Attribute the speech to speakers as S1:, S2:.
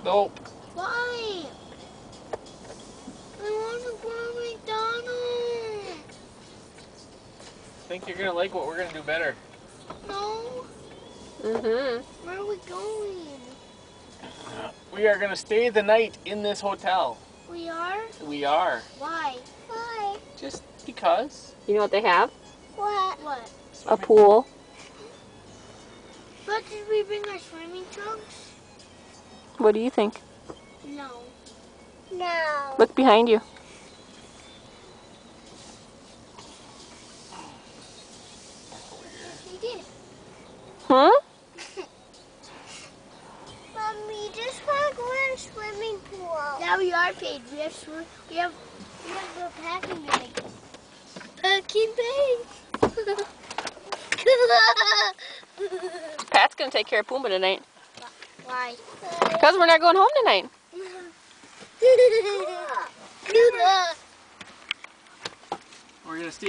S1: Nope.
S2: Why? I want to go to McDonald's.
S1: I think you're gonna like what we're gonna do better.
S2: No.
S3: Mm-hmm.
S2: Where are we going?
S1: We are gonna stay the night in this hotel.
S2: We are?
S1: We are.
S2: Why? Why?
S1: Just because.
S3: You know what they have?
S2: What? What?
S3: A
S1: Swimming.
S3: pool.
S2: But did we bring our swimming trunks?
S3: What do you think?
S2: No. No.
S3: Look behind you.
S2: Yes, we did.
S3: Huh?
S2: Mommy, just want to go in a swimming pool. Yeah, we are paid. We have the packing bag. Packing bag.
S3: Pat's gonna take care of Pumbaa tonight.
S2: Why?
S3: Because we're not going home tonight.
S1: We're gonna stay.